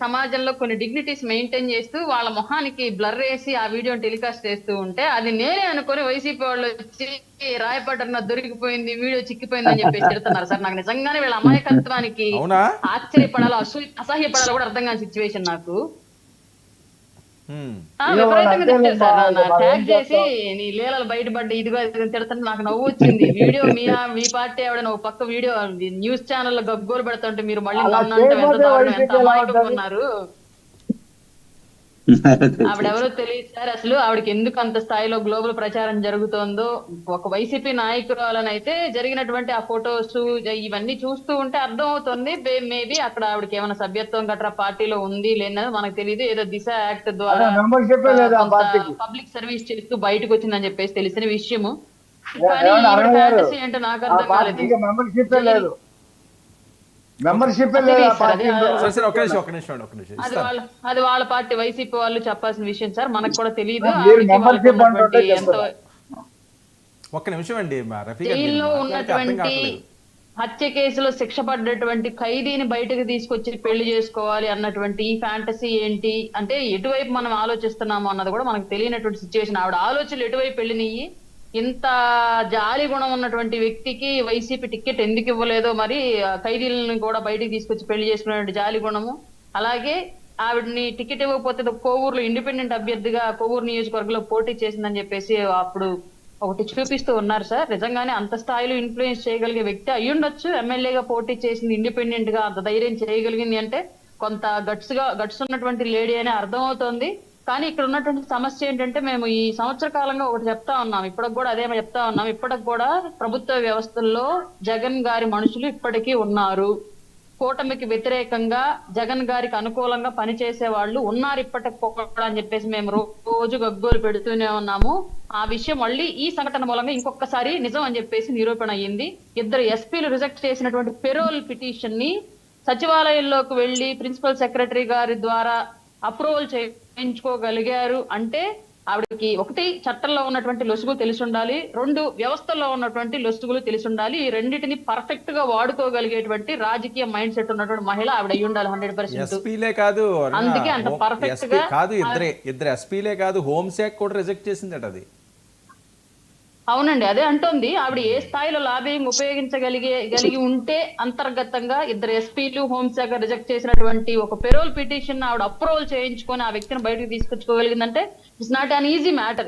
సమాజంలో కొన్ని dignities maintain చేస్తూ వాళ్ళ మొహానికి బ్లర్ వేసి ఆ వీడియోని టెలికాస్ట్ చేస్తూ ఉంటే అది నేనే అనుకుని వైసీపీ వాళ్ళు వచ్చి రాయపడ్డ దొరికిపోయింది వీడియో చిక్కిపోయింది అని చెప్పేసి తిడుతున్నారు సార్. నాకు నిజంగానే వీళ్ళ అమాయకత్వానికి అవునా ఆశ్చర్యపడాలో అసహ్యపడాలో కూడా అర్థం కాని సిచ్యువేషన్ నాకు. ఇక వాళ్ళు విపరీతంగా తిట్టారు అంతేలేమ్మా, సార్. ఇక మనం ఏం ట్యాగ్ చేసి చేస్తాం. నీ లీలలు బయటపడ్డ ఇదిగో తిడుతుంటే నాకు నవ్వు వచ్చింది. వీడియో మీ పార్టీ ఆవిడ ఒక పక్క వీడియో న్యూస్ ఛానల్ గగ్గోలు పెడుతుంటే మీరు మళ్ళీ అలా నన్ను అంటే ఎంత చేయకపోతే దారుణం, ఎంత వైసీపీ ఎలా అమాయకంగా ఉంటుంది? ఉన్నారు. ఆవిడెవరో తెలియదు సార్. అసలు ఆవిడకి ఎందుకు అంత స్థాయిలో గ్లోబల్ ప్రచారం జరుగుతోందో, ఒక వైసీపీ నాయకురాలనైతే జరిగినటువంటి ఆ ఫొటోస్ ఇవన్నీ చూస్తూ ఉంటే అర్థం అవుతుంది. మేబీ అక్కడ ఆవిడకి ఏమైనా సభ్యత్వం గట్రా పార్టీలో ఉంది లేదని మనకు తెలియదు. ఏదో దిశ యాక్ట్ అదే ద్వారా మెంబర్షిప్ లేదు ఆ కొంత పార్టీకి. పబ్లిక్ సర్వీస్ చేస్తూ బయటకు వచ్చిందని చెప్పేసి తెలిసిన విషయము. కానీ ఏమండి ఈవిడ అరవింద్ గారు, ఫ్యాంటసీ ఏంటో నాకు ఆ అర్థం కాలేదు. పార్టీకి మెంబర్షిప్ లేదు, మెంబర్షిప్ లేదు ఆ తెలియదు సార్. పార్టీ. సరే సరే, ఒక నిమిషం అది వాళ్ళ పార్టీ వైసీపీ వాళ్ళు చెప్పాల్సిన విషయం సార్. మనకు కూడా తెలియదు. మీరు ఆవిడకి మెంబర్షిప్ వాళ్ళకి అంటుంటే ఉన్నటువంటి ఎంతో చెప్తున్నా. ఒక్క నిమిషం అండి రఫీ గారు, జైల్లో మీరు మాట్లాడితే అర్థం ఉన్నటువంటి కావట్లేదు. హత్య కేసులో శిక్ష పడ్డటువంటి ఖైదీని బయటకు తీసుకొచ్చి పెళ్లి చేసుకోవాలి అన్నటువంటి ఈ ఫ్యాంటసీ ఏంటి అంటే ఎటువైపు మనం ఆలోచిస్తున్నాము అన్నది కూడా మనకు తెలియనటువంటి సిచ్యువేషన్. ఆవిడ ఆలోచనలు ఎటువైపు వెళ్ళినాయి, ఇంత జాలి గుణం ఉన్నటువంటి వ్యక్తికి వైసీపీ టికెట్ ఎందుకు ఇవ్వలేదో, మరి ఖైదీలను కూడా బయటికి తీసుకొచ్చి పెళ్లి చేసుకునే జాలి గుణము. అలాగే ఆవిడని టికెట్ ఇవ్వకపోతే కోవూరులో ఇండిపెండెంట్ అభ్యర్థిగా కోవూరు నియోజకవర్గంలో పోటీ చేసిందని చెప్పేసి అప్పుడు ఒకటి చూపిస్తూ ఉన్నారు సార్. నిజంగానే అంత స్థాయిలో ఇన్ఫ్లుయెన్స్ చేయగలిగే వ్యక్తి అయ్యుండొచ్చు. ఎమ్మెల్యేగా పోటీ చేసింది, ఇండిపెండెంట్ గా అంత ధైర్యం చేయగలిగింది అంటే కొంత గట్స్ ఉన్నటువంటి లేడీ అని అర్థం అవుతోంది. కానీ ఇక్కడ ఉన్నటువంటి సమస్య ఏంటంటే మేము ఈ సంవత్సర కాలంగా ఒకటి చెప్తా ఉన్నాం, ఇప్పటికి కూడా అదే చెప్తా ఉన్నాం. ఇప్పటికి కూడా ప్రభుత్వ వ్యవస్థల్లో జగన్ గారి మనుషులు ఇప్పటికీ ఉన్నారు. కూటమికి వ్యతిరేకంగా జగన్ గారికి అనుకూలంగా పనిచేసే వాళ్ళు ఉన్నారు ఇప్పటికి కూడా అని చెప్పేసి మేము రోజు గగ్గోలు పెడుతూనే ఉన్నాము. ఆ విషయం మళ్ళీ ఈ సంఘటన మూలంగా ఇంకొకసారి నిజం అని చెప్పేసి నిరూపణ అయ్యింది. ఇద్దరు ఎస్పీలు రిజెక్ట్ చేసినటువంటి పెరోల్ పిటిషన్ ని సచివాలయంలోకి వెళ్లి ప్రిన్సిపల్ సెక్రటరీ గారి ద్వారా అప్రూవల్ చేయించుకోగలిగారు అంటే ఆవిడకి ఒకటి చట్టంలో ఉన్నటువంటి లొసుగులు తెలిసి ఉండాలి, రెండు వ్యవస్థల్లో ఉన్నటువంటి లొసుగులు తెలిసి ఉండాలి. ఈ రెండింటిని పర్ఫెక్ట్ గా వాడుకోగలిగేటువంటి రాజకీయ మైండ్ సెట్ ఉన్నటువంటి మహిళ ఆవిడ అయ్యి ఉండాలి 100%. ఎస్పీలే కాదు, అందుకే అంత పర్ఫెక్ట్ గా కాదు, ఇద్దరు ఎస్పీలే కాదు, హోంశాఖ కూడా రిజెక్ట్ చేసిందట అది. అవునండి, అదే అంటోంది. ఆవిడ ఏ స్థాయిలో లాబింగ్ ఉపయోగించగలిగి ఉంటే అంతర్గతంగా ఇద్దరు ఎస్పీలు హోంశాఖ రిజెక్ట్ చేసినటువంటి ఒక పెరోల్ పిటిషన్ ఆవిడ అప్రూవల్ చేయించుకొని ఆ వ్యక్తిని బయటకు తీసుకొచ్చుకోగలిగిందంటే it's not an easy matter.